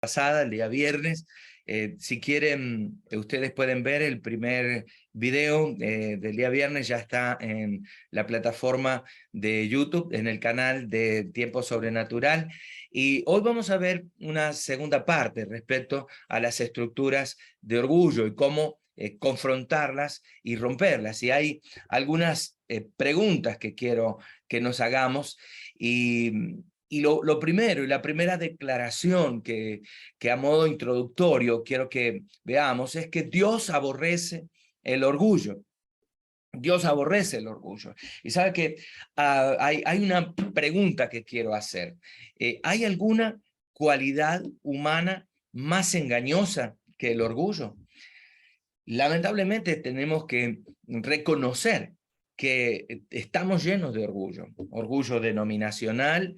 Pasada, el día viernes. Si quieren, ustedes pueden ver el primer video del día viernes, ya está en la plataforma de YouTube, en el canal de Tiempo Sobrenatural. Y hoy vamos a ver una segunda parte respecto a las estructuras de orgullo y cómo confrontarlas y romperlas. Y hay algunas preguntas que quiero que nos hagamos. Y lo primero, y la primera declaración que a modo introductorio quiero que veamos es que Dios aborrece el orgullo. Dios aborrece el orgullo. Y sabe que hay una pregunta que quiero hacer. ¿Hay alguna cualidad humana más engañosa que el orgullo? Lamentablemente tenemos que reconocer que estamos llenos de orgullo. Orgullo denominacional,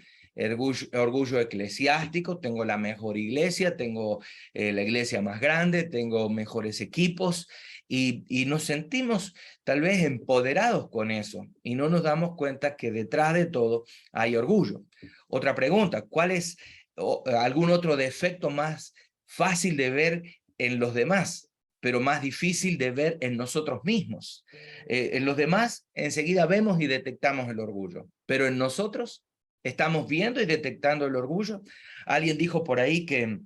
orgullo eclesiástico. Tengo la mejor iglesia, tengo la iglesia más grande, tengo mejores equipos y nos sentimos tal vez empoderados con eso y no nos damos cuenta que detrás de todo hay orgullo. Otra pregunta, ¿cuál es algún otro defecto más fácil de ver en los demás, pero más difícil de ver en nosotros mismos? En los demás enseguida vemos y detectamos el orgullo, pero en nosotros estamos viendo y detectando el orgullo. Alguien dijo por ahí que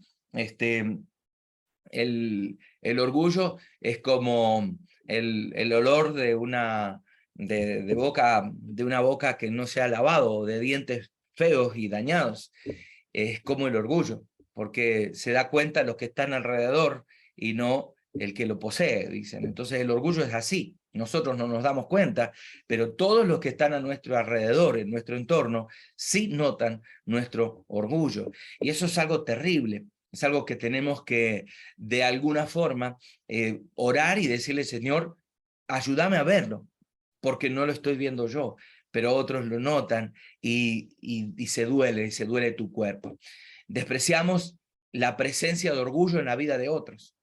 el orgullo es como el olor de una boca que no se ha lavado, o de dientes feos y dañados. Es como el orgullo, porque se da cuenta los que están alrededor y no el que lo posee, dicen. Entonces el orgullo es así. Nosotros no nos damos cuenta, pero todos los que están a nuestro alrededor, en nuestro entorno, sí notan nuestro orgullo. Y eso es algo terrible. Es algo que tenemos que, de alguna forma, orar y decirle, Señor, ayúdame a verlo, porque no lo estoy viendo yo, pero otros lo notan y se duele tu cuerpo. Despreciamos la presencia de orgullo en la vida de otros.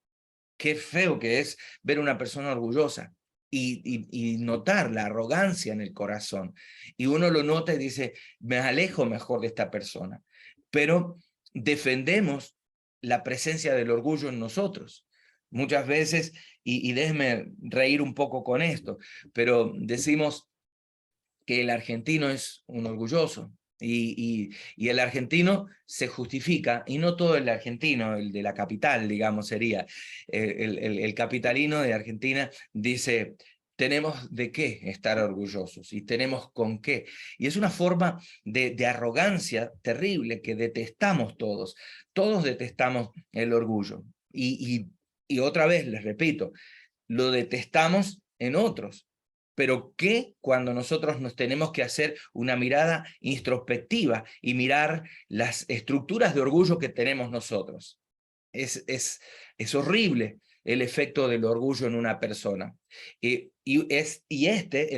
Qué feo que es ver a una persona orgullosa y notar la arrogancia en el corazón. Y uno lo nota y dice, me alejo mejor de esta persona. Pero defendemos la presencia del orgullo en nosotros. Muchas veces, y déjeme reír un poco con esto, pero decimos que el argentino es un orgulloso. Y el argentino se justifica, y no todo el argentino, el de la capital, digamos, sería. El capitalino de Argentina dice, tenemos de qué estar orgullosos y tenemos con qué. Y es una forma de arrogancia terrible que detestamos todos. Todos detestamos el orgullo. Y otra vez, les repito, lo detestamos en otros. Pero ¿qué cuando nosotros nos tenemos que hacer una mirada introspectiva y mirar las estructuras de orgullo que tenemos nosotros? Es horrible el efecto del orgullo en una persona. El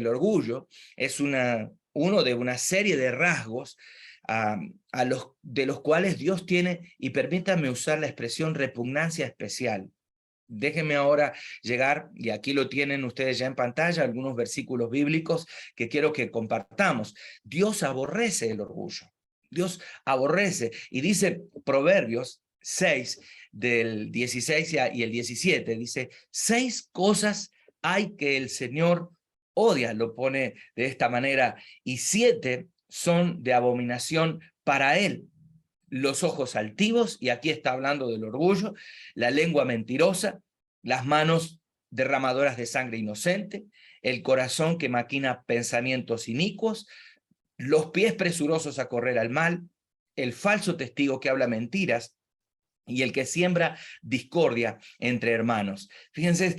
orgullo es uno de una serie de rasgos de los cuales Dios tiene, y permítanme usar la expresión, repugnancia especial. Déjenme ahora llegar, y aquí lo tienen ustedes ya en pantalla, algunos versículos bíblicos que quiero que compartamos. Dios aborrece el orgullo. Dios aborrece. Y dice Proverbios 6, del 16 y el 17, dice, 6 cosas hay que el Señor odia, lo pone de esta manera, y 7 son de abominación para él: los ojos altivos, y aquí está hablando del orgullo; la lengua mentirosa; las manos derramadoras de sangre inocente; el corazón que maquina pensamientos inicuos; los pies presurosos a correr al mal; el falso testigo que habla mentiras; y el que siembra discordia entre hermanos. Fíjense,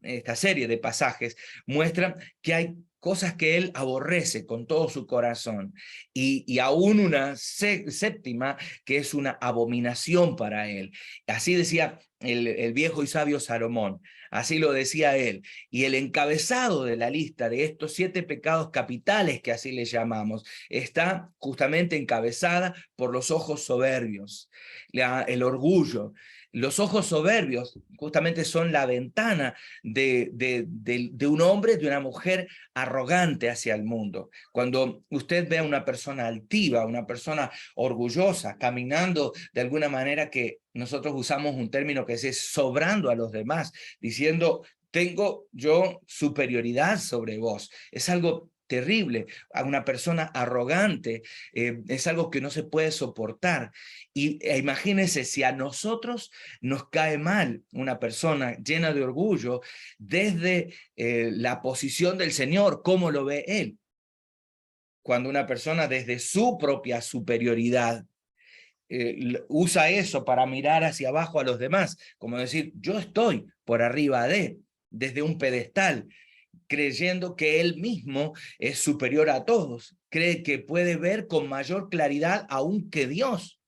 esta serie de pasajes muestran que hay cosas que él aborrece con todo su corazón, y aún una séptima que es una abominación para él. Así decía el viejo y sabio Salomón, así lo decía él, y el encabezado de la lista de estos 7 pecados capitales, que así le llamamos, está justamente encabezada por los ojos soberbios, el orgullo. Los ojos soberbios justamente son la ventana de un hombre, de una mujer arrogante hacia el mundo. Cuando usted ve a una persona altiva, una persona orgullosa, caminando de alguna manera, que nosotros usamos un término que es sobrando a los demás, diciendo, tengo yo superioridad sobre vos. Es algo terrible. A una persona arrogante es algo que no se puede soportar. Imagínense si a nosotros nos cae mal una persona llena de orgullo desde la posición del Señor, ¿cómo lo ve Él? Cuando una persona desde su propia superioridad usa eso para mirar hacia abajo a los demás, como decir, yo estoy por arriba desde un pedestal, creyendo que él mismo es superior a todos, cree que puede ver con mayor claridad aún que Dios.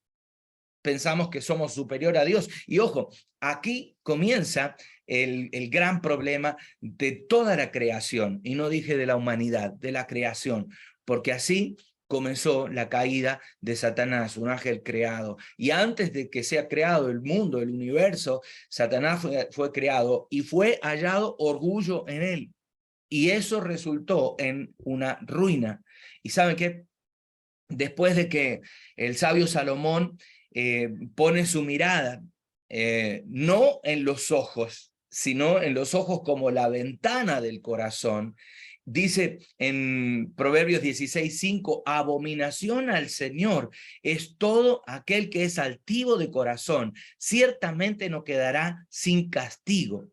Pensamos que somos superior a Dios. Y ojo, aquí comienza el gran problema de toda la creación, y no dije de la humanidad, de la creación, porque así comenzó la caída de Satanás, un ángel creado. Y antes de que sea creado el mundo, el universo, Satanás fue creado y fue hallado orgullo en él. Y eso resultó en una ruina. ¿Y saben qué? Después de que el sabio Salomón pone su mirada no en los ojos, sino en los ojos como la ventana del corazón, dice en Proverbios 16:5, abominación al Señor es todo aquel que es altivo de corazón, ciertamente no quedará sin castigo.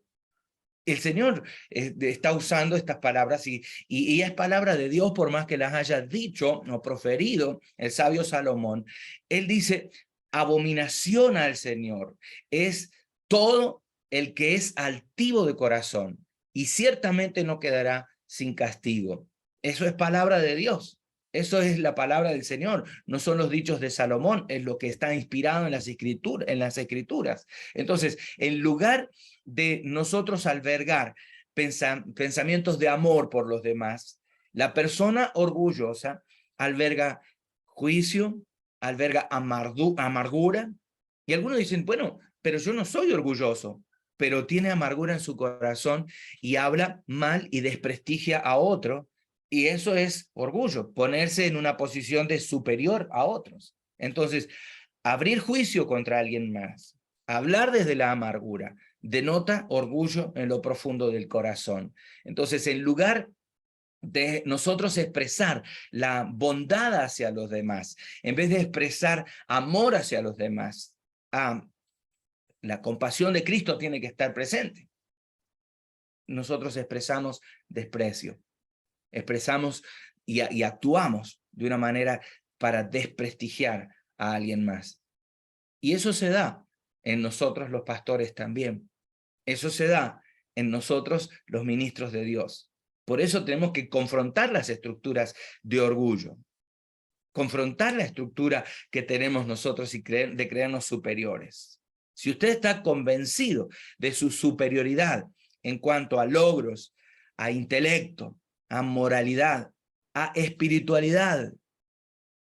El Señor está usando estas palabras y es palabra de Dios, por más que las haya dicho o proferido el sabio Salomón. Él dice, abominación al Señor es todo el que es altivo de corazón y ciertamente no quedará sin castigo. Eso es palabra de Dios. Eso es la palabra del Señor, no son los dichos de Salomón, es lo que está inspirado en las escrituras. Entonces, en lugar de nosotros albergar pensamientos de amor por los demás, la persona orgullosa alberga juicio, alberga amargura, y algunos dicen, bueno, pero yo no soy orgulloso, pero tiene amargura en su corazón y habla mal y desprestigia a otro. Y eso es orgullo, ponerse en una posición de superior a otros. Entonces, abrir juicio contra alguien más, hablar desde la amargura, denota orgullo en lo profundo del corazón. Entonces, en lugar de nosotros expresar la bondad hacia los demás, en vez de expresar amor hacia los demás, la compasión de Cristo tiene que estar presente. Nosotros expresamos desprecio. Expresamos y actuamos de una manera para desprestigiar a alguien más. Y eso se da en nosotros los pastores también. Eso se da en nosotros los ministros de Dios. Por eso tenemos que confrontar las estructuras de orgullo, confrontar la estructura que tenemos nosotros y de creernos superiores. Si usted está convencido de su superioridad en cuanto a logros, a intelecto, a moralidad, a espiritualidad,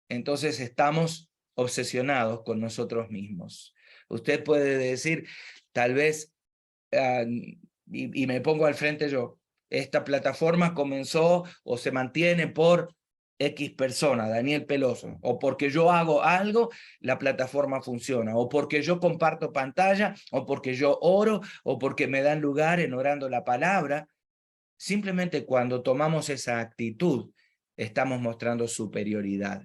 entonces estamos obsesionados con nosotros mismos. Usted puede decir, tal vez, y me pongo al frente yo, esta plataforma comenzó o se mantiene por X persona, Daniel Peloso, o porque yo hago algo, la plataforma funciona, o porque yo comparto pantalla, o porque yo oro, o porque me dan lugar en orando la palabra. Simplemente cuando tomamos esa actitud, estamos mostrando superioridad.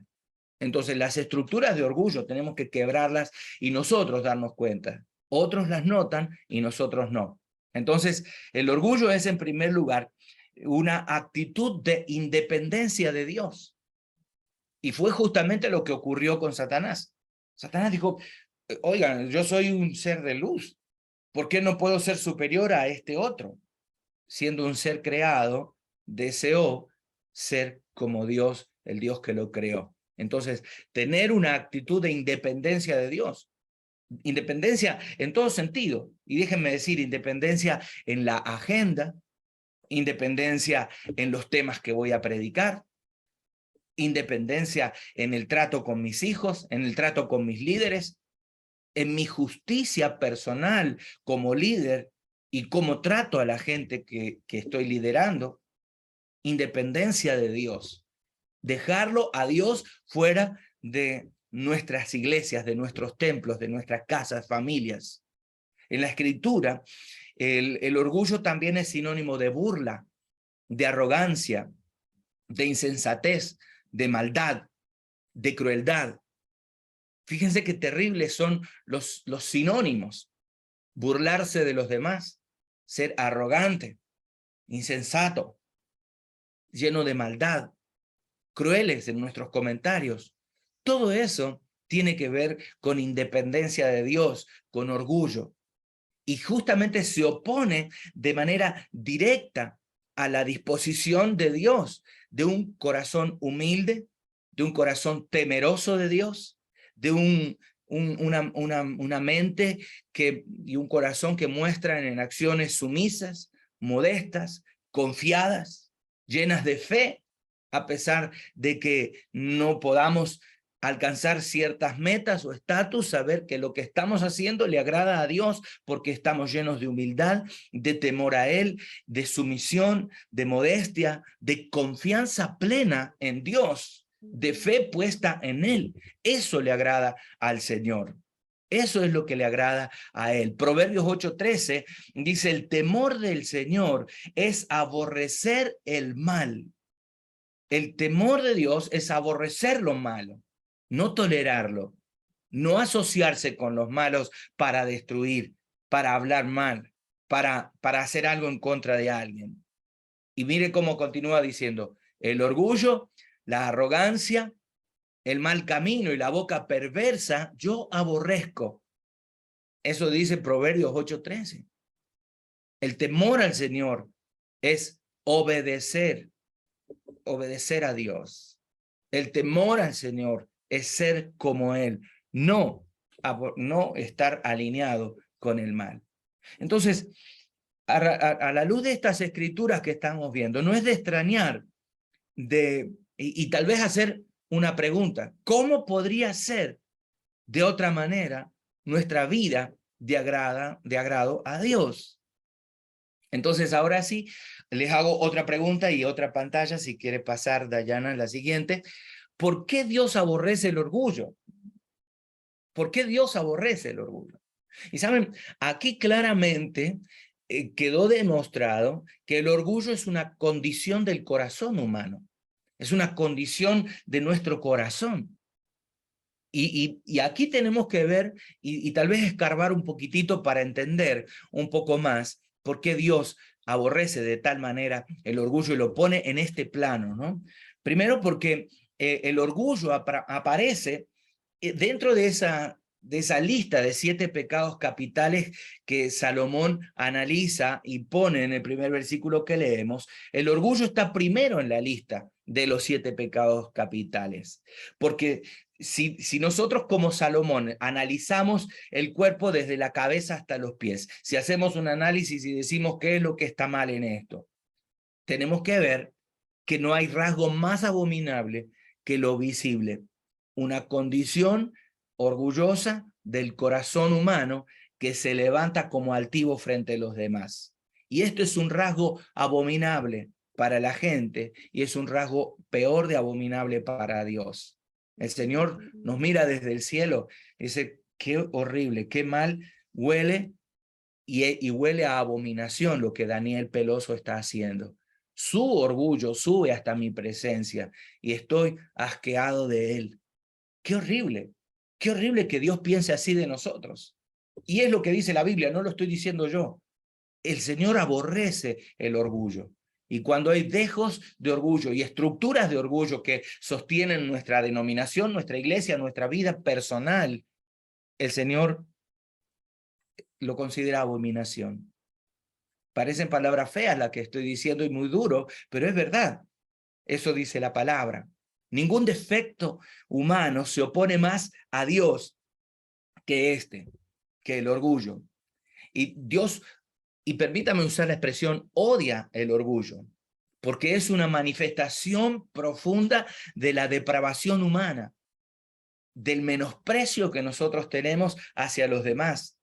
Entonces, las estructuras de orgullo tenemos que quebrarlas y nosotros darnos cuenta. Otros las notan y nosotros no. Entonces, el orgullo es, en primer lugar, una actitud de independencia de Dios. Y fue justamente lo que ocurrió con Satanás. Satanás dijo, oigan, yo soy un ser de luz. ¿Por qué no puedo ser superior a este otro? Siendo un ser creado, deseó ser como Dios, el Dios que lo creó. Entonces, tener una actitud de independencia de Dios. Independencia en todo sentido. Y déjenme decir, independencia en la agenda, independencia en los temas que voy a predicar, independencia en el trato con mis hijos, en el trato con mis líderes, en mi justicia personal como líder y cómo trato a la gente que estoy liderando. Independencia de Dios. Dejarlo a Dios fuera de nuestras iglesias, de nuestros templos, de nuestras casas, familias. En la Escritura, el orgullo también es sinónimo de burla, de arrogancia, de insensatez, de maldad, de crueldad. Fíjense qué terribles son los sinónimos. Burlarse de los demás, ser arrogante, insensato, lleno de maldad, crueles en nuestros comentarios. Todo eso tiene que ver con independencia de Dios, con orgullo. Y justamente se opone de manera directa a la disposición de Dios, de un corazón humilde, de un corazón temeroso de Dios, de una mente y un corazón que muestran en acciones sumisas, modestas, confiadas, llenas de fe, a pesar de que no podamos alcanzar ciertas metas o estatus, saber que lo que estamos haciendo le agrada a Dios porque estamos llenos de humildad, de temor a Él, de sumisión, de modestia, de confianza plena en Dios, de fe puesta en Él. Eso le agrada al Señor. Eso es lo que le agrada a Él. Proverbios 8:13 dice, el temor del Señor es aborrecer el mal. El temor de Dios es aborrecer lo malo, no tolerarlo, no asociarse con los malos para destruir, para hablar mal, para hacer algo en contra de alguien. Y mire cómo continúa diciendo, el orgullo, la arrogancia, el mal camino y la boca perversa, yo aborrezco. Eso dice Proverbios 8:13. El temor al Señor es obedecer a Dios. El temor al Señor es ser como Él, no estar alineado con el mal. Entonces, a la luz de estas escrituras que estamos viendo, no es de extrañar y tal vez hacer una pregunta, ¿cómo podría ser de otra manera nuestra vida de agrado a Dios? Entonces, ahora sí, les hago otra pregunta y otra pantalla, si quiere pasar, Dayana, la siguiente. ¿Por qué Dios aborrece el orgullo? ¿Por qué Dios aborrece el orgullo? Y saben, aquí claramente quedó demostrado que el orgullo es una condición del corazón humano, es una condición de nuestro corazón. Y aquí tenemos que ver y tal vez escarbar un poquitito para entender un poco más por qué Dios aborrece de tal manera el orgullo y lo pone en este plano, ¿no? Primero porque el orgullo aparece dentro de esa lista de 7 pecados capitales que Salomón analiza y pone en el primer versículo que leemos. El orgullo está primero en la lista de los 7 pecados capitales, porque si nosotros como Salomón analizamos el cuerpo desde la cabeza hasta los pies, si hacemos un análisis y decimos qué es lo que está mal en esto, tenemos que ver que no hay rasgo más abominable que lo visible, una condición orgullosa del corazón humano que se levanta como altivo frente a los demás. Y esto es un rasgo abominable para la gente y es un rasgo peor de abominable para Dios. El Señor nos mira desde el cielo y dice, qué horrible, qué mal huele y huele a abominación lo que Daniel Peloso está haciendo. Su orgullo sube hasta mi presencia y estoy asqueado de él. Qué horrible que Dios piense así de nosotros. Y es lo que dice la Biblia, no lo estoy diciendo yo. El Señor aborrece el orgullo. Y cuando hay dejos de orgullo y estructuras de orgullo que sostienen nuestra denominación, nuestra iglesia, nuestra vida personal, el Señor lo considera abominación. Parecen palabras feas las que estoy diciendo y muy duro, pero es verdad. Eso dice la palabra. Ningún defecto humano se opone más a Dios que este. que el orgullo. Y Dios, y permítame usar la expresión, odia el orgullo, porque es una manifestación profunda de la depravación humana, del menosprecio que nosotros tenemos hacia los demás.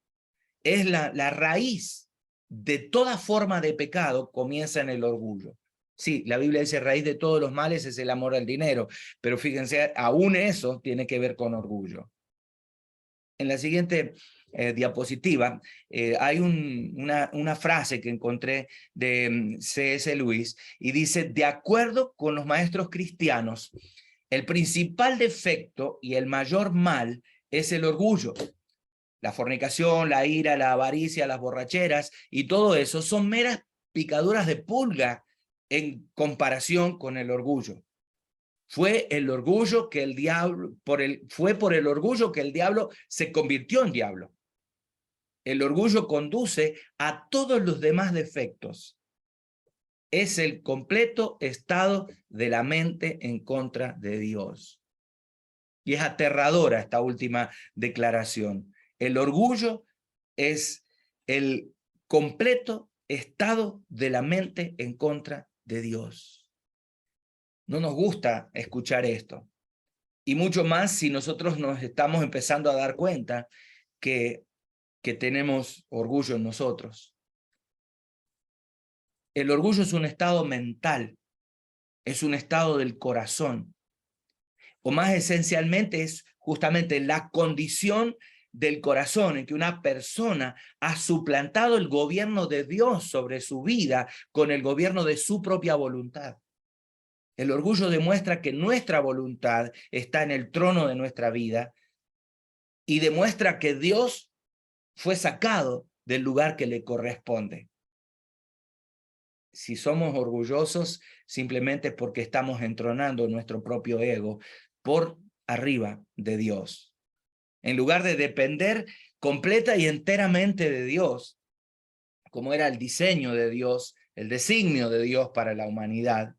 Es la raíz de toda forma de pecado, comienza en el orgullo. Sí, la Biblia dice raíz de todos los males es el amor al dinero, pero fíjense, aún eso tiene que ver con orgullo. En la siguiente diapositiva hay una frase que encontré de C.S. Lewis y dice, de acuerdo con los maestros cristianos, el principal defecto y el mayor mal es el orgullo. La fornicación, la ira, la avaricia, las borracheras y todo eso son meras picaduras de pulga en comparación con el orgullo. Fue el orgullo que el diablo, fue por el orgullo que el diablo se convirtió en diablo. El orgullo conduce a todos los demás defectos. Es el completo estado de la mente en contra de Dios. Y es aterradora esta última declaración. El orgullo es el completo estado de la mente en contra de Dios. No nos gusta escuchar esto. Y mucho más si nosotros nos estamos empezando a dar cuenta que tenemos orgullo en nosotros. El orgullo es un estado mental, es un estado del corazón. O más esencialmente es justamente la condición del corazón en que una persona ha suplantado el gobierno de Dios sobre su vida con el gobierno de su propia voluntad. El orgullo demuestra que nuestra voluntad está en el trono de nuestra vida y demuestra que Dios fue sacado del lugar que le corresponde. Si somos orgullosos, simplemente porque estamos entronando nuestro propio ego por arriba de Dios. En lugar de depender completa y enteramente de Dios, como era el diseño de Dios, el designio de Dios para la humanidad,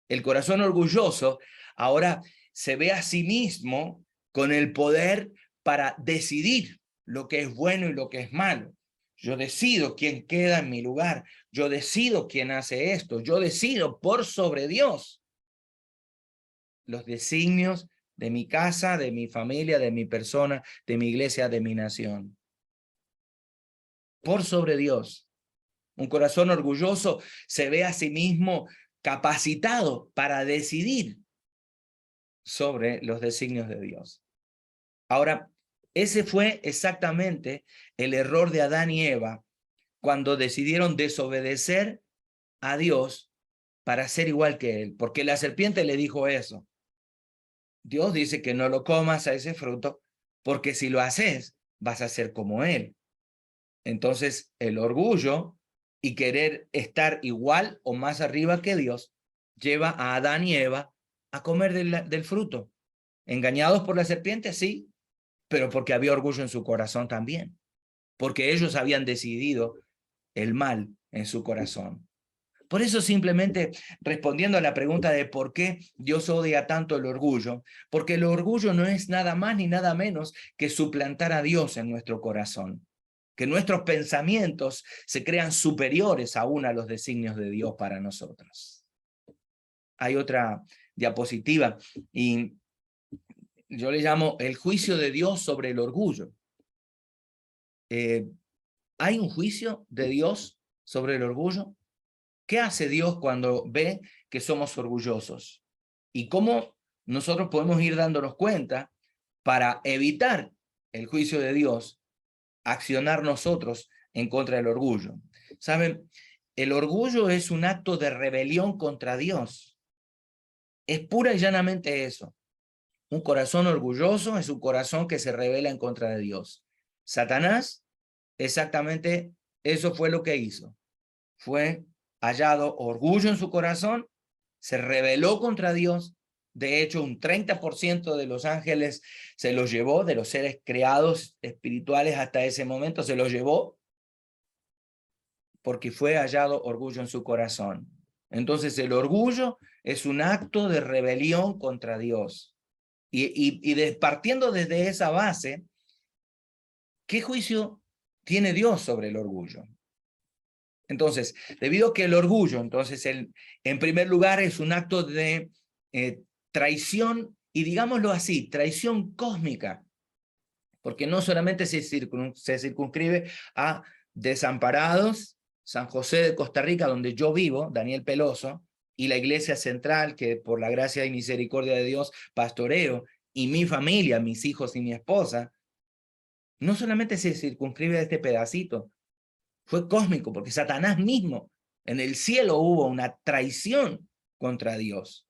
el corazón orgulloso ahora se ve a sí mismo con el poder para decidir lo que es bueno y lo que es malo. Yo decido quién queda en mi lugar. Yo decido quién hace esto. Yo decido por sobre Dios los designios de mi casa, de mi familia, de mi persona, de mi iglesia, de mi nación. Por sobre Dios. Un corazón orgulloso se ve a sí mismo capacitado para decidir sobre los designios de Dios. Ahora, ese fue exactamente el error de Adán y Eva cuando decidieron desobedecer a Dios para ser igual que él, porque la serpiente le dijo eso. Dios dice que no lo comas a ese fruto, porque si lo haces, vas a ser como él. Entonces, el orgullo y querer estar igual o más arriba que Dios lleva a Adán y Eva a comer del fruto. Engañados por la serpiente, sí, pero porque había orgullo en su corazón también, porque ellos habían decidido el mal en su corazón. Por eso simplemente respondiendo a la pregunta de por qué Dios odia tanto el orgullo, porque el orgullo no es nada más ni nada menos que suplantar a Dios en nuestro corazón, que nuestros pensamientos se crean superiores aún a los designios de Dios para nosotros. Hay otra diapositiva y yo le llamo el juicio de Dios sobre el orgullo. ¿Hay un juicio de Dios sobre el orgullo? ¿Qué hace Dios cuando ve que somos orgullosos? ¿Y cómo nosotros podemos ir dándonos cuenta para evitar el juicio de Dios, accionar nosotros en contra del orgullo? ¿Saben? El orgullo es un acto de rebelión contra Dios. Es pura y llanamente eso. Un corazón orgulloso es un corazón que se rebela en contra de Dios. Satanás, exactamente eso fue lo que hizo. Fue hallado orgullo en su corazón, se rebeló contra Dios. De hecho, un 30% de los ángeles se los llevó, de los seres creados espirituales hasta ese momento, se los llevó porque fue hallado orgullo en su corazón. Entonces, el orgullo es un acto de rebelión contra Dios. Partiendo desde esa base, ¿qué juicio tiene Dios sobre el orgullo? Entonces, debido a que el orgullo, entonces, en primer lugar, es un acto de traición, y digámoslo así, traición cósmica, porque no solamente se circunscribe a desamparados, San José de Costa Rica, donde yo vivo, Daniel Peloso, y la Iglesia Central, que por la gracia y misericordia de Dios pastoreo, y mi familia, mis hijos y mi esposa, no solamente se circunscribe a este pedacito, fue cósmico, porque Satanás mismo, en el cielo hubo una traición contra Dios.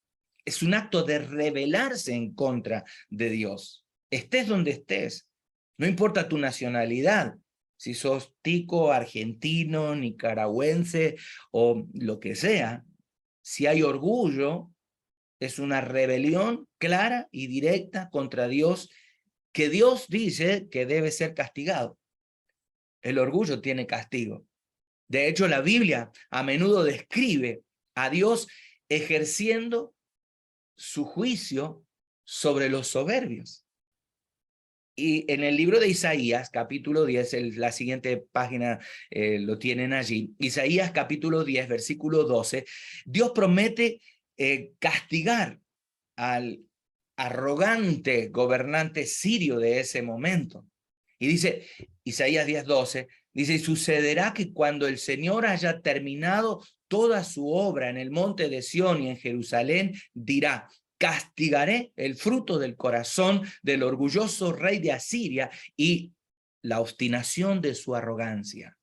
Es un acto de rebelarse en contra de Dios. Estés donde estés, no importa tu nacionalidad, si sos tico, argentino, nicaragüense o lo que sea, si hay orgullo, es una rebelión clara y directa contra Dios, que Dios dice que debe ser castigado. El orgullo tiene castigo. De hecho, la Biblia a menudo describe a Dios ejerciendo su juicio sobre los soberbios. Y en el libro de Isaías, capítulo 10, la siguiente página lo tienen allí, Isaías capítulo 10, versículo 12, Dios promete castigar al arrogante gobernante sirio de ese momento. Y dice, Isaías 10:12, dice, y sucederá que cuando el Señor haya terminado toda su obra en el monte de Sión y en Jerusalén, dirá, castigaré el fruto del corazón del orgulloso rey de Asiria y la obstinación de su arrogancia.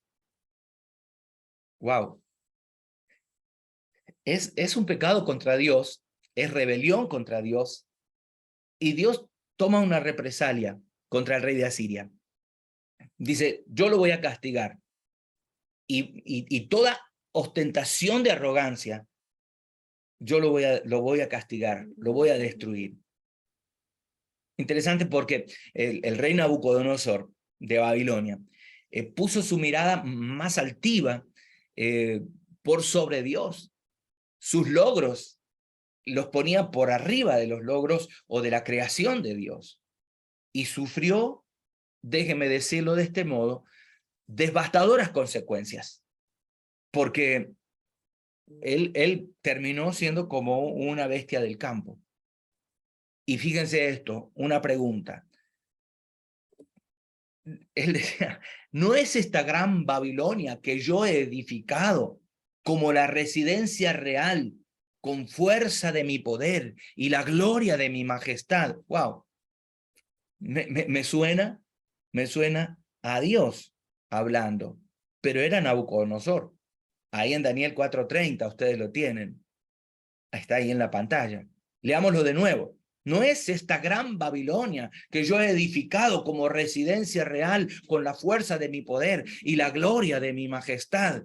Wow. Es un pecado contra Dios, es rebelión contra Dios, y Dios toma una represalia contra el rey de Asiria. Dice, yo lo voy a castigar. Y toda ostentación de arrogancia, yo lo voy a castigar, lo voy a destruir. Interesante porque el rey Nabucodonosor de Babilonia puso su mirada más altiva por sobre Dios. Sus logros los ponía por arriba de los logros o de la creación de Dios. Y sufrió, déjeme decirlo de este modo, devastadoras consecuencias, porque él terminó siendo como una bestia del campo. Y fíjense esto, una pregunta. Él decía, ¿no es esta gran Babilonia que yo he edificado como la residencia real con fuerza de mi poder y la gloria de mi majestad? Wow, me suena a Dios hablando, pero era Nabucodonosor. Ahí en Daniel 4:30, ustedes lo tienen. Está ahí en la pantalla. Leámoslo de nuevo. ¿No es esta gran Babilonia que yo he edificado como residencia real con la fuerza de mi poder y la gloria de mi majestad?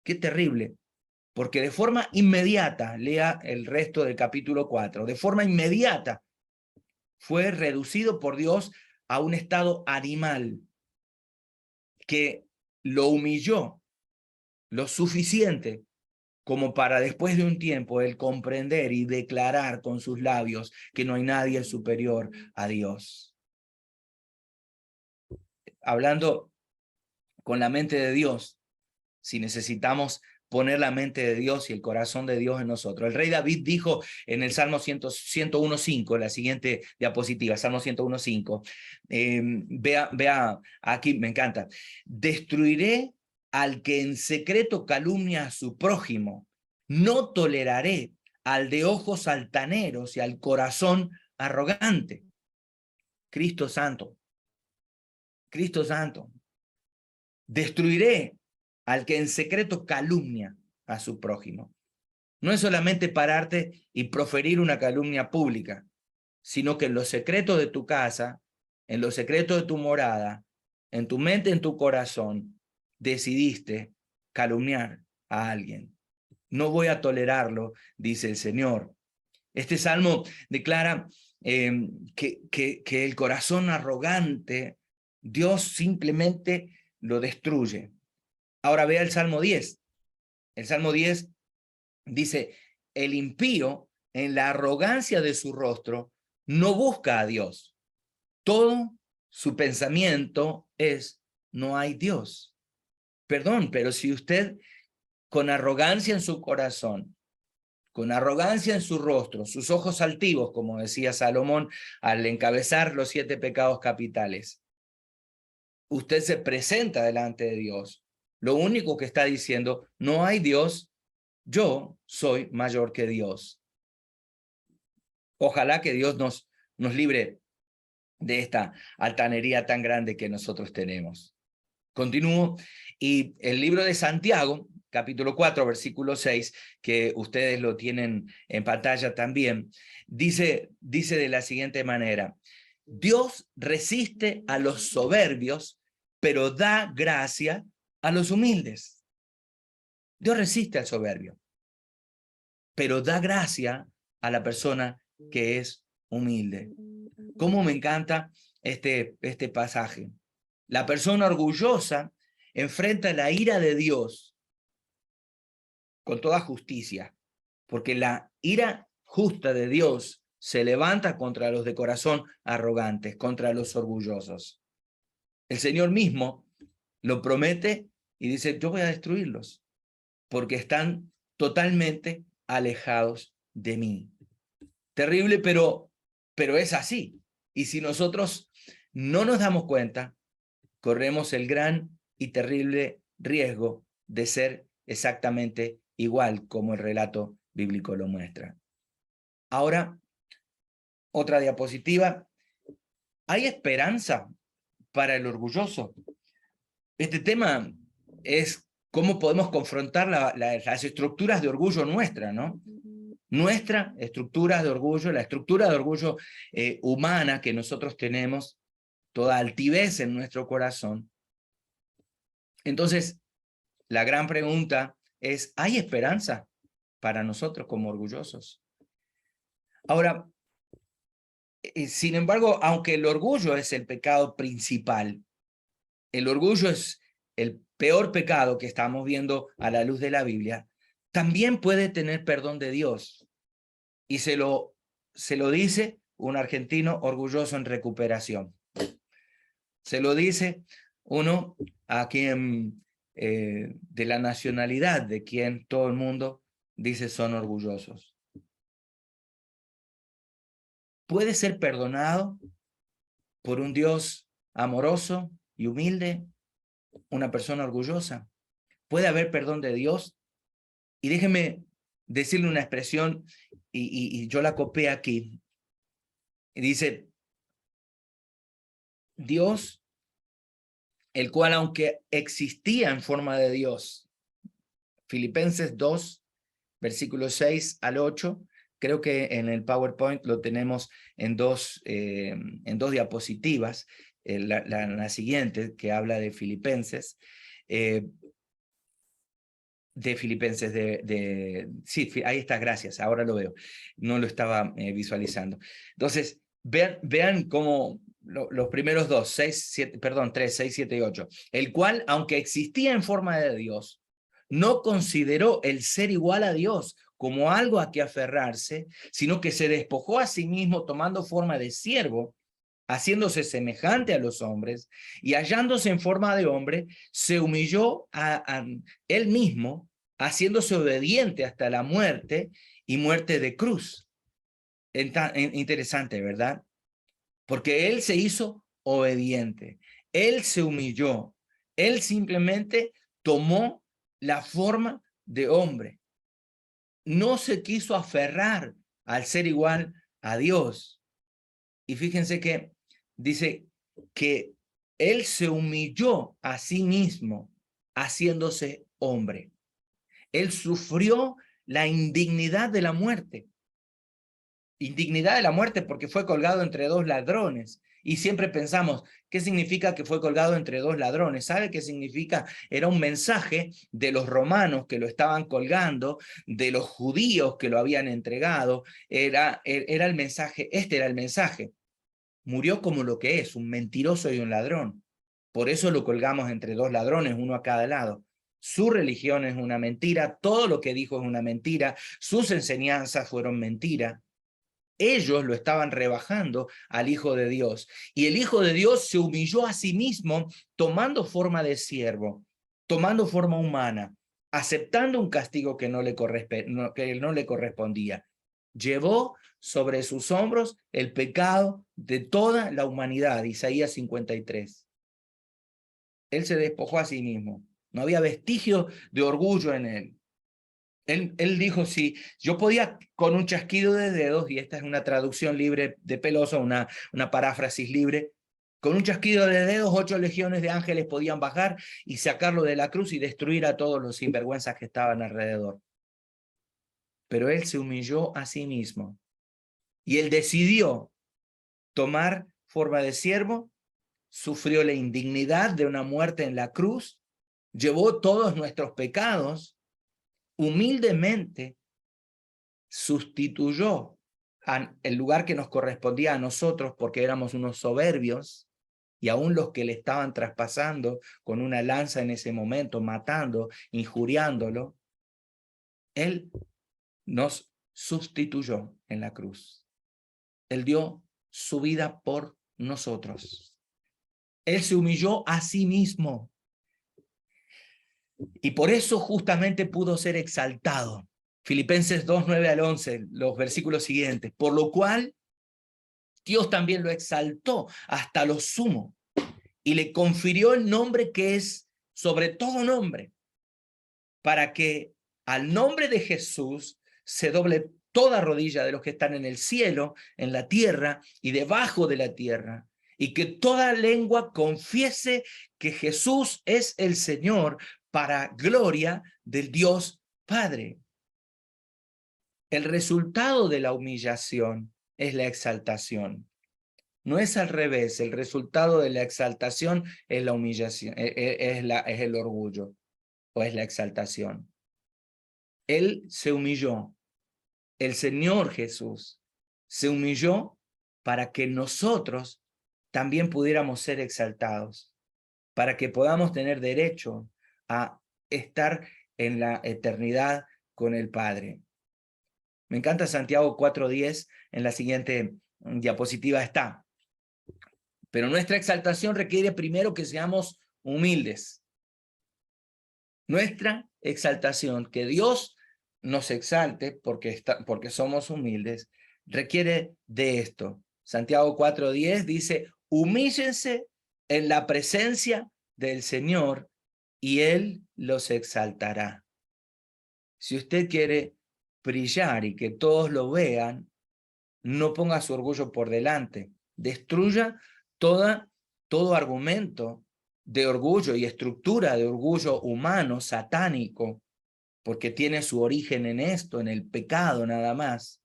Qué terrible. Porque de forma inmediata, lea el resto del capítulo 4, de forma inmediata fue reducido por Dios a un estado animal que lo humilló lo suficiente como para después de un tiempo él comprender y declarar con sus labios que no hay nadie superior a Dios. Hablando con la mente de Dios, si necesitamos poner la mente de Dios y el corazón de Dios en nosotros. El rey David dijo en el Salmo 101:5, la siguiente diapositiva, Salmo 101:5, vea, aquí me encanta, destruiré al que en secreto calumnia a su prójimo, no toleraré al de ojos altaneros y al corazón arrogante. Cristo Santo, Cristo Santo, destruiré al que en secreto calumnia a su prójimo. No es solamente pararte y proferir una calumnia pública, sino que en los secretos de tu casa, en los secretos de tu morada, en tu mente, en tu corazón, decidiste calumniar a alguien. No voy a tolerarlo, dice el Señor. Este salmo declara que el corazón arrogante, Dios simplemente lo destruye. Ahora vea el Salmo 10. El Salmo 10 dice, el impío en la arrogancia de su rostro no busca a Dios. Todo su pensamiento es, no hay Dios. Perdón, pero si usted con arrogancia en su corazón, con arrogancia en su rostro, sus ojos altivos, como decía Salomón al encabezar los 7 pecados capitales, usted se presenta delante de Dios, lo único que está diciendo, no hay Dios, yo soy mayor que Dios. Ojalá que Dios nos libre de esta altanería tan grande que nosotros tenemos. Continúo, y el libro de Santiago, capítulo 4, versículo 6, que ustedes lo tienen en pantalla también, dice de la siguiente manera: Dios resiste a los soberbios, pero da gracia a los humildes. Dios resiste al soberbio, pero da gracia a la persona que es humilde. ¿Cómo me encanta este pasaje? La persona orgullosa enfrenta la ira de Dios con toda justicia, porque la ira justa de Dios se levanta contra los de corazón arrogantes, contra los orgullosos. El Señor mismo lo promete y dice, yo voy a destruirlos, porque están totalmente alejados de mí. Terrible, pero es así. Y si nosotros no nos damos cuenta, corremos el gran y terrible riesgo de ser exactamente igual como el relato bíblico lo muestra. Ahora, otra diapositiva. ¿Hay esperanza para el orgulloso? Este tema es cómo podemos confrontar las estructuras de orgullo nuestra, ¿no? Nuestra estructura de orgullo, la estructura de orgullo humana que nosotros tenemos, toda altivez en nuestro corazón. Entonces, la gran pregunta es, ¿hay esperanza para nosotros como orgullosos? Ahora, sin embargo, aunque el orgullo es el pecado principal, el orgullo es el peor pecado que estamos viendo a la luz de la Biblia, también puede tener perdón de Dios. Y se lo dice un argentino orgulloso en recuperación. Se lo dice uno a quien, de la nacionalidad de quien todo el mundo dice son orgullosos. ¿Puede ser perdonado por un Dios amoroso y humilde una persona orgullosa? ¿Puede haber perdón de Dios? Y déjeme decirle una expresión, y yo la copié aquí. Y dice, Dios, el cual aunque existía en forma de Dios, Filipenses 2, versículos 6 al 8, creo que en el PowerPoint lo tenemos en dos diapositivas, la siguiente que habla de Filipenses, sí, ahí está, gracias, ahora lo veo, no lo estaba visualizando. Entonces, vean cómo los primeros dos, 3, 6, 7 y 8, el cual, aunque existía en forma de Dios, no consideró el ser igual a Dios como algo a que aferrarse, sino que se despojó a sí mismo tomando forma de siervo, haciéndose semejante a los hombres, y hallándose en forma de hombre, se humilló a él mismo, haciéndose obediente hasta la muerte y muerte de cruz. Interesante, ¿verdad? Porque él se hizo obediente, él se humilló, él simplemente tomó la forma de hombre. No se quiso aferrar al ser igual a Dios. Y fíjense que dice que él se humilló a sí mismo haciéndose hombre. Él sufrió la indignidad de la muerte. Indignidad de la muerte porque fue colgado entre dos ladrones. Y siempre pensamos, ¿qué significa que fue colgado entre dos ladrones? ¿Sabe qué significa? Era un mensaje de los romanos que lo estaban colgando, de los judíos que lo habían entregado. Era el mensaje, este era el mensaje. Murió como lo que es, un mentiroso y un ladrón. Por eso lo colgamos entre dos ladrones, uno a cada lado. Su religión es una mentira, todo lo que dijo es una mentira, sus enseñanzas fueron mentira. Ellos lo estaban rebajando al Hijo de Dios. Y el Hijo de Dios se humilló a sí mismo tomando forma de siervo, tomando forma humana, aceptando un castigo que no le correspondía. Llevó sobre sus hombros el pecado de toda la humanidad, Isaías 53. Él se despojó a sí mismo. No había vestigio de orgullo en él. Él dijo, si yo podía con un chasquido de dedos, y esta es una traducción libre de Peloso, una paráfrasis libre, con un chasquido de dedos 8 legiones de ángeles podían bajar y sacarlo de la cruz y destruir a todos los sinvergüenzas que estaban alrededor. Pero él se humilló a sí mismo y él decidió tomar forma de siervo, sufrió la indignidad de una muerte en la cruz, llevó todos nuestros pecados, humildemente sustituyó el lugar que nos correspondía a nosotros porque éramos unos soberbios, y aún los que le estaban traspasando con una lanza en ese momento, matando, injuriándolo, él nos sustituyó en la cruz. Él dio su vida por nosotros. Él se humilló a sí mismo. Y por eso justamente pudo ser exaltado. Filipenses 2, 9 al 11, los versículos siguientes. Por lo cual, Dios también lo exaltó hasta lo sumo y le confirió el nombre que es sobre todo nombre, para que al nombre de Jesús se doble toda rodilla de los que están en el cielo, en la tierra y debajo de la tierra, y que toda lengua confiese que Jesús es el Señor, para gloria del Dios Padre. El resultado de la humillación es la exaltación. No es al revés, el resultado de la exaltación es la humillación, es el orgullo o es la exaltación. Él se humilló, el Señor Jesús se humilló para que nosotros también pudiéramos ser exaltados, para que podamos tener derecho a estar en la eternidad con el Padre. Me encanta Santiago 4:10, en la siguiente diapositiva está. Pero nuestra exaltación requiere primero que seamos humildes. Nuestra exaltación, que Dios nos exalte porque somos humildes, requiere de esto. Santiago 4:10 dice, humíllense en la presencia del Señor y Él los exaltará. Si usted quiere brillar y que todos lo vean, no ponga su orgullo por delante. Destruya todo argumento de orgullo y estructura de orgullo humano, satánico, porque tiene su origen en esto, en el pecado nada más.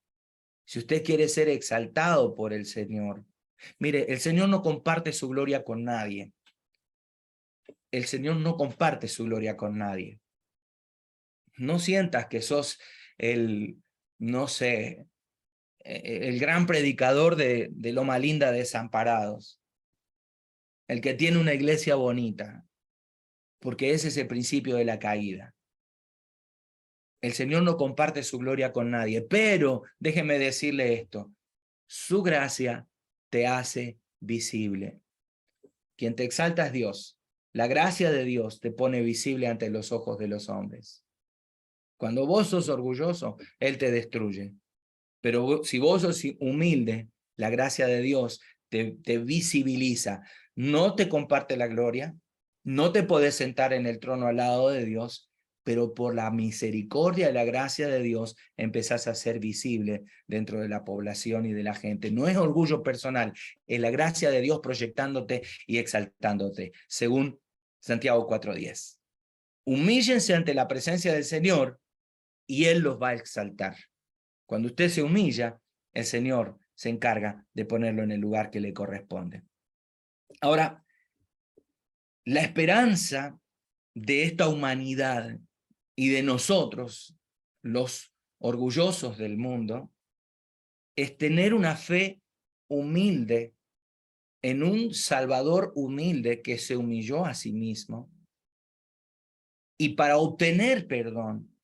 Si usted quiere ser exaltado por el Señor, mire, el Señor no comparte su gloria con nadie. El Señor no comparte su gloria con nadie. No sientas que sos no sé, el gran predicador de Loma Linda Desamparados, el que tiene una iglesia bonita, porque ese es el principio de la caída. El Señor no comparte su gloria con nadie, pero déjeme decirle esto, su gracia te hace visible. Quien te exalta es Dios. La gracia de Dios te pone visible ante los ojos de los hombres. Cuando vos sos orgulloso, Él te destruye. Pero si vos sos humilde, la gracia de Dios te visibiliza. No te comparte la gloria, no te podés sentar en el trono al lado de Dios, pero por la misericordia y la gracia de Dios empezás a ser visible dentro de la población y de la gente. No es orgullo personal, es la gracia de Dios proyectándote y exaltándote, según Santiago 4:10. Humíllense ante la presencia del Señor y Él los va a exaltar. Cuando usted se humilla, el Señor se encarga de ponerlo en el lugar que le corresponde. Ahora, la esperanza de esta humanidad y de nosotros, los orgullosos del mundo, es tener una fe humilde en un Salvador humilde que se humilló a sí mismo. Y para obtener perdón,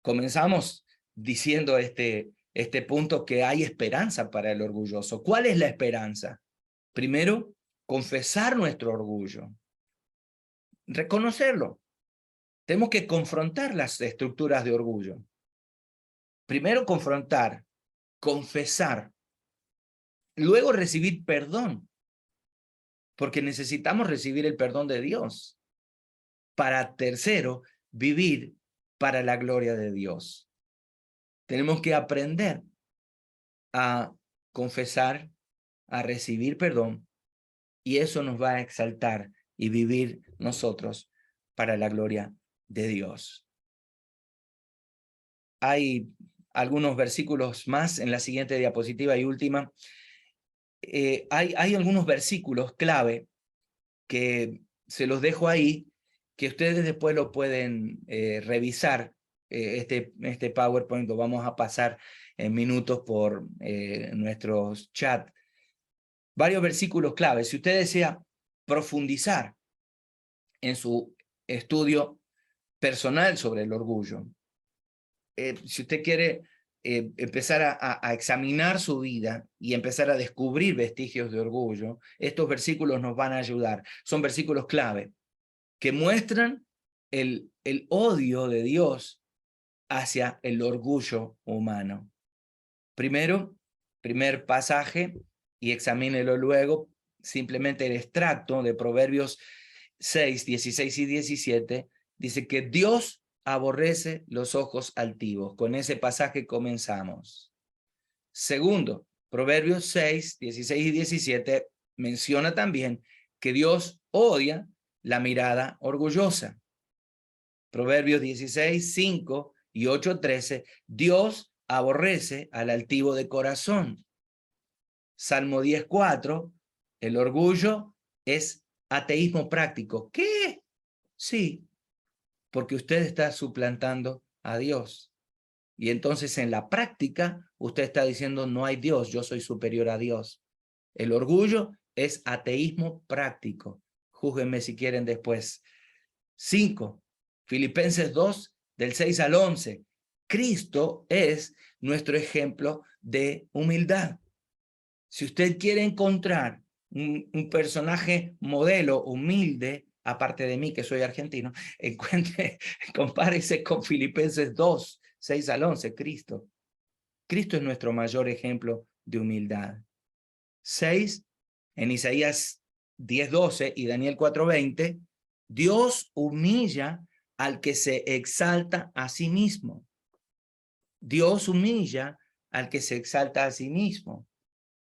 comenzamos diciendo este este punto que hay esperanza para el orgulloso. ¿Cuál es la esperanza? Primero, confesar nuestro orgullo, reconocerlo. Tenemos que confrontar las estructuras de orgullo. Primero confrontar, confesar, luego recibir perdón, porque necesitamos recibir el perdón de Dios. Para tercero, vivir para la gloria de Dios. Tenemos que aprender a confesar, a recibir perdón, y eso nos va a exaltar y vivir nosotros para la gloria de Dios. Hay algunos versículos más en la siguiente diapositiva y última. Hay algunos versículos clave que se los dejo ahí, que ustedes después lo pueden revisar. Este PowerPoint lo vamos a pasar en minutos por nuestros chats. Varios versículos clave. Si usted desea profundizar en su estudio personal sobre el orgullo, si usted quiere empezar a examinar su vida y empezar a descubrir vestigios de orgullo, estos versículos nos van a ayudar. Son versículos clave que muestran el odio de Dios hacia el orgullo humano. Primer pasaje, y examínelo luego, simplemente el extracto de Proverbios 6, 16 y 17, dice que Dios aborrece los ojos altivos. Con ese pasaje comenzamos. Segundo, Proverbios 6, 16 y 17 menciona también que Dios odia la mirada orgullosa. Proverbios 16, 5 y 8, 13, Dios aborrece al altivo de corazón. Salmo 10, 4, el orgullo es ateísmo práctico. ¿Qué? Sí, porque usted está suplantando a Dios. Y entonces en la práctica usted está diciendo no hay Dios, yo soy superior a Dios. El orgullo es ateísmo práctico. Júzguenme si quieren después. 5. Filipenses 2, del 6 al 11. Cristo es nuestro ejemplo de humildad. Si usted quiere encontrar un personaje modelo humilde, aparte de mí que soy argentino, compárese con Filipenses 2, 6 al 11, Cristo. Cristo es nuestro mayor ejemplo de humildad. 6, en Isaías 10, 12 y Daniel 4, 20, Dios humilla al que se exalta a sí mismo. Dios humilla al que se exalta a sí mismo.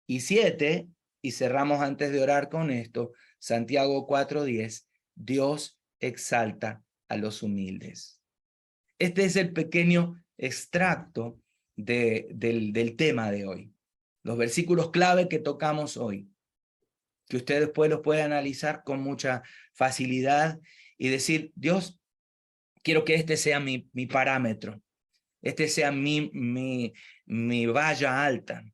Y 7, y cerramos antes de orar con esto, Santiago 4:10, Dios exalta a los humildes. Este es el pequeño extracto del tema de hoy. Los versículos clave que tocamos hoy, que usted después los puede analizar con mucha facilidad y decir, Dios, quiero que este sea mi parámetro, este sea mi valla alta.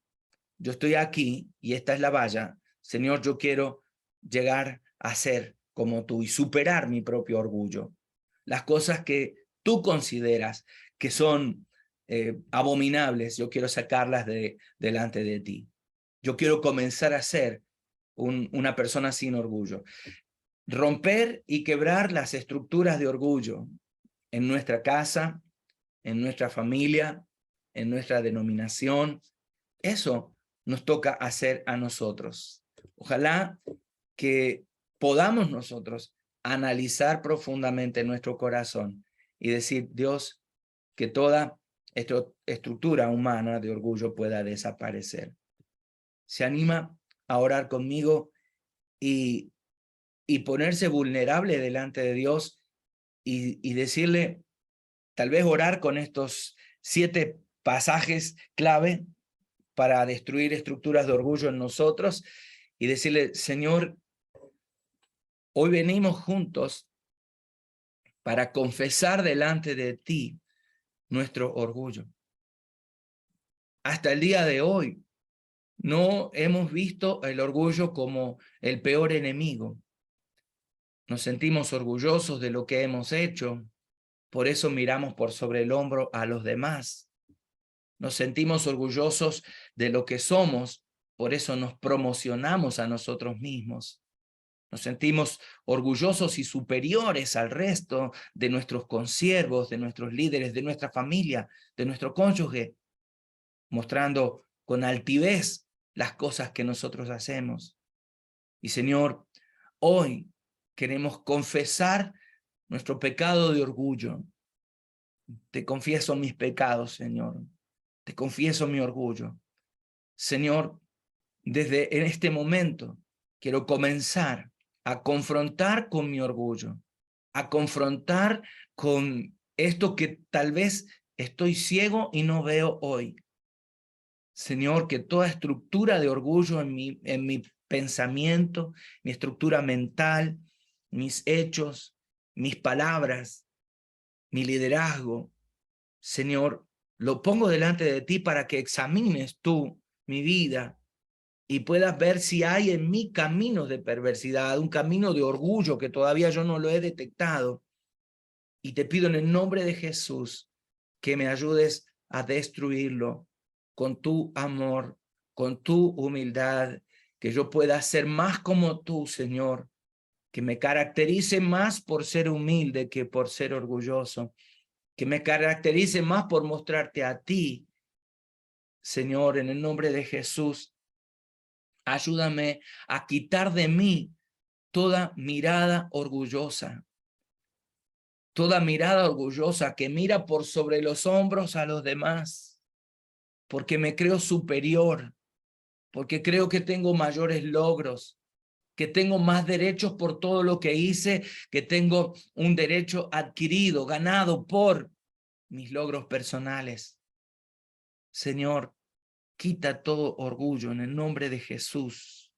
Yo estoy aquí y esta es la valla. Señor, yo quiero llegar a ser como tú y superar mi propio orgullo. Las cosas que tú consideras que son abominables, yo quiero sacarlas delante de ti. Yo quiero comenzar a ser una persona sin orgullo. Romper y quebrar las estructuras de orgullo en nuestra casa, en nuestra familia, en nuestra denominación. Eso nos toca hacer a nosotros. Ojalá que podamos nosotros analizar profundamente nuestro corazón y decir, Dios, que toda estructura humana de orgullo pueda desaparecer. ¿Se anima a orar conmigo y ponerse vulnerable delante de Dios y decirle, tal vez orar con estos 7 pasajes clave para destruir estructuras de orgullo en nosotros y decirle, Señor, hoy venimos juntos para confesar delante de ti nuestro orgullo. Hasta el día de hoy no hemos visto el orgullo como el peor enemigo. Nos sentimos orgullosos de lo que hemos hecho, por eso miramos por sobre el hombro a los demás. Nos sentimos orgullosos de lo que somos, por eso nos promocionamos a nosotros mismos. Nos sentimos orgullosos y superiores al resto de nuestros consiervos, de nuestros líderes, de nuestra familia, de nuestro cónyuge, mostrando con altivez las cosas que nosotros hacemos. Y Señor, hoy queremos confesar nuestro pecado de orgullo. Te confieso mis pecados, Señor. Te confieso mi orgullo. Señor, desde en este momento quiero comenzar a confrontar con mi orgullo, a confrontar con esto que tal vez estoy ciego y no veo hoy. Señor, que toda estructura de orgullo en mi pensamiento, mi estructura mental, mis hechos, mis palabras, mi liderazgo, Señor, lo pongo delante de ti para que examines tú mi vida y puedas ver si hay en mí caminos de perversidad, un camino de orgullo que todavía yo no lo he detectado. Y te pido en el nombre de Jesús que me ayudes a destruirlo con tu amor, con tu humildad, que yo pueda ser más como tú, Señor, que me caracterice más por ser humilde que por ser orgulloso, que me caracterice más por mostrarte a ti, Señor, en el nombre de Jesús. Ayúdame a quitar de mí toda mirada orgullosa que mira por sobre los hombros a los demás, porque me creo superior, porque creo que tengo mayores logros, que tengo más derechos por todo lo que hice, que tengo un derecho adquirido, ganado por mis logros personales. Señor, quita todo orgullo en el nombre de Jesús.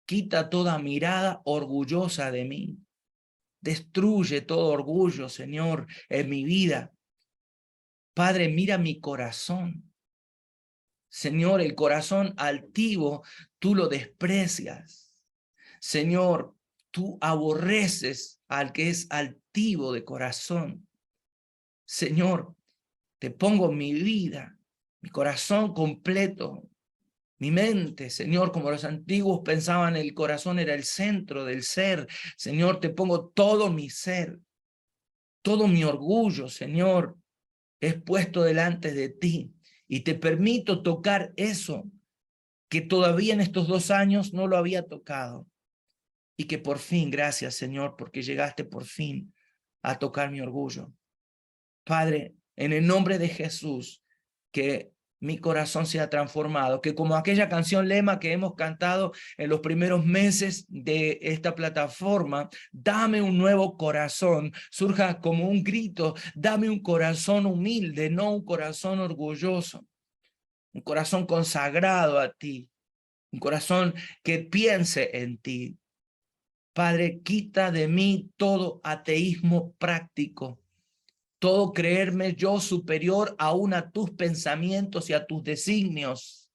Quita toda mirada orgullosa de mí. Destruye todo orgullo, Señor, en mi vida. Padre, mira mi corazón. Señor, el corazón altivo, tú lo desprecias. Señor, tú aborreces al que es altivo de corazón. Señor, te pongo mi vida, mi corazón completo, mi mente, Señor, como los antiguos pensaban, el corazón era el centro del ser. Señor, te pongo todo mi ser, todo mi orgullo, Señor, es puesto delante de ti. Y te permito tocar eso que todavía en estos 2 años no lo había tocado. Y que por fin, gracias, Señor, porque llegaste por fin a tocar mi orgullo. Padre, en el nombre de Jesús, que mi corazón sea transformado, que como aquella canción lema que hemos cantado en los primeros meses de esta plataforma, dame un nuevo corazón, surja como un grito, dame un corazón humilde, no un corazón orgulloso, un corazón consagrado a ti, un corazón que piense en ti. Padre, quita de mí todo ateísmo práctico, todo creerme yo superior aún a tus pensamientos y a tus designios.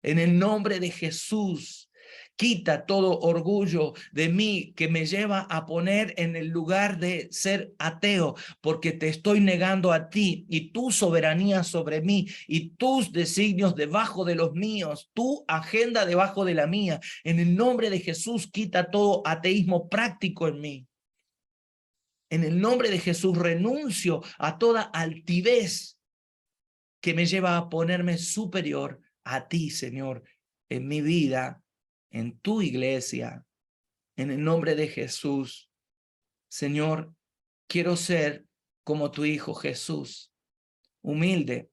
En el nombre de Jesús, quita todo orgullo de mí que me lleva a poner en el lugar de ser ateo, porque te estoy negando a ti y tu soberanía sobre mí y tus designios debajo de los míos, tu agenda debajo de la mía. En el nombre de Jesús, quita todo ateísmo práctico en mí. En el nombre de Jesús renuncio a toda altivez que me lleva a ponerme superior a ti, Señor, en mi vida, en tu iglesia. En el nombre de Jesús, Señor, quiero ser como tu Hijo Jesús, humilde,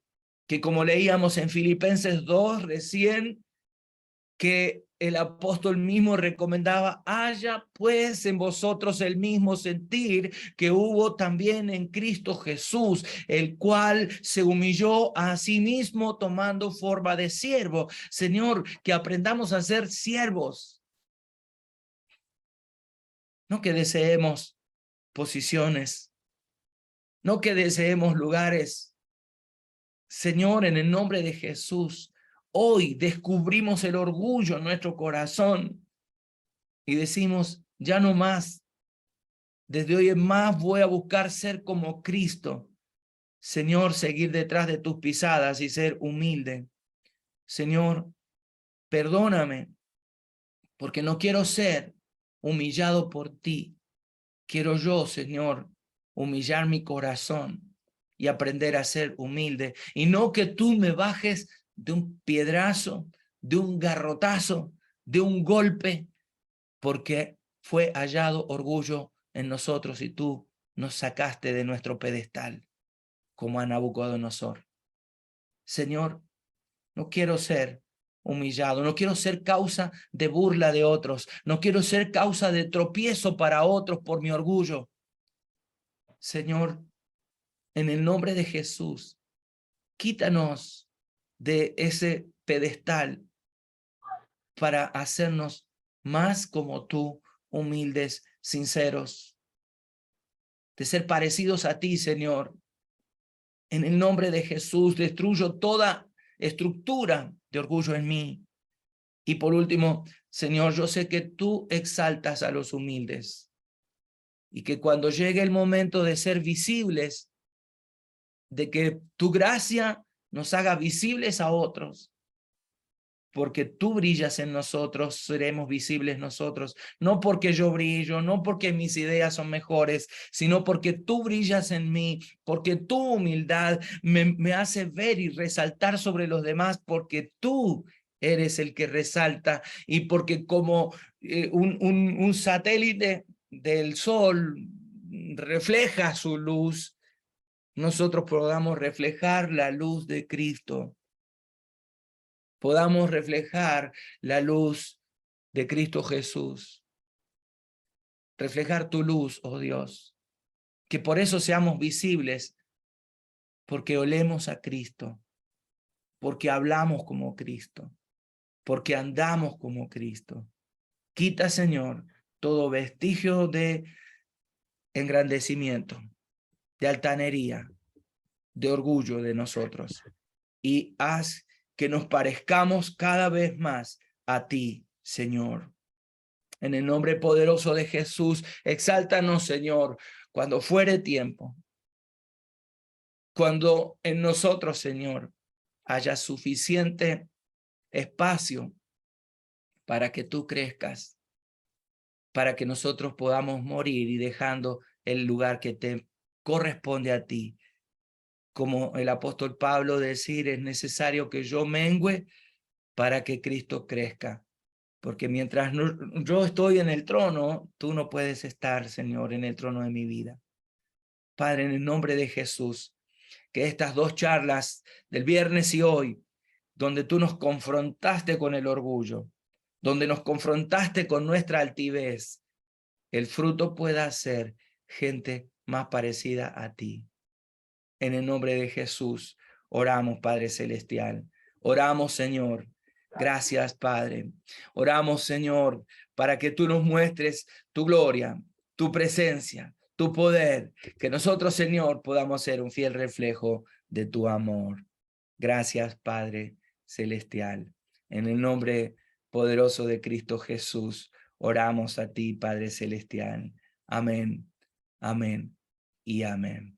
que como leíamos en Filipenses 2 recién, que el apóstol mismo recomendaba, haya pues en vosotros el mismo sentir que hubo también en Cristo Jesús, el cual se humilló a sí mismo tomando forma de siervo. Señor, que aprendamos a ser siervos, no que deseemos posiciones, no que deseemos lugares. Señor, en el nombre de Jesús, hoy descubrimos el orgullo en nuestro corazón y decimos, ya no más, desde hoy en más voy a buscar ser como Cristo, Señor, seguir detrás de tus pisadas y ser humilde. Señor, perdóname, porque no quiero ser humillado por ti. Quiero yo, Señor, humillar mi corazón y aprender a ser humilde. Y no que tú me bajes de un piedrazo, de un garrotazo, de un golpe, porque fue hallado orgullo en nosotros y tú nos sacaste de nuestro pedestal, como a Nabucodonosor. Señor, no quiero ser humillado, no quiero ser causa de burla de otros, no quiero ser causa de tropiezo para otros por mi orgullo. Señor, en el nombre de Jesús, quítanos de ese pedestal para hacernos más como tú, humildes, sinceros, de ser parecidos a ti, Señor. En el nombre de Jesús, destruyo toda estructura de orgullo en mí. Y por último, Señor, yo sé que tú exaltas a los humildes y que cuando llegue el momento de ser visibles, de que tu gracia nos haga visibles a otros, porque tú brillas en nosotros, seremos visibles nosotros, no porque yo brillo, no porque mis ideas son mejores, sino porque tú brillas en mí, porque tu humildad me hace ver y resaltar sobre los demás, porque tú eres el que resalta y porque como un satélite del sol refleja su luz, nosotros podamos reflejar la luz de Cristo. Podamos reflejar la luz de Cristo Jesús. Reflejar tu luz, oh Dios. Que por eso seamos visibles, porque olemos a Cristo, porque hablamos como Cristo, porque andamos como Cristo. Quita, Señor, todo vestigio de engrandecimiento, de altanería, de orgullo de nosotros. Y haz que nos parezcamos cada vez más a ti, Señor. En el nombre poderoso de Jesús, exáltanos, Señor, cuando fuere tiempo. Cuando en nosotros, Señor, haya suficiente espacio para que tú crezcas, para que nosotros podamos morir y dejando el lugar que te corresponde a ti. Como el apóstol Pablo decir, es necesario que yo mengüe para que Cristo crezca. Porque mientras yo estoy en el trono, tú no puedes estar, Señor, en el trono de mi vida. Padre, en el nombre de Jesús, que estas dos charlas del viernes y hoy, donde tú nos confrontaste con el orgullo, donde nos confrontaste con nuestra altivez, el fruto pueda ser gente más parecida a ti. En el nombre de Jesús, oramos, Padre Celestial. Oramos, Señor. Gracias, Padre. Oramos, Señor, para que tú nos muestres tu gloria, tu presencia, tu poder, que nosotros, Señor, podamos ser un fiel reflejo de tu amor. Gracias, Padre Celestial. En el nombre poderoso de Cristo Jesús, oramos a ti, Padre Celestial. Amén, amén y amén.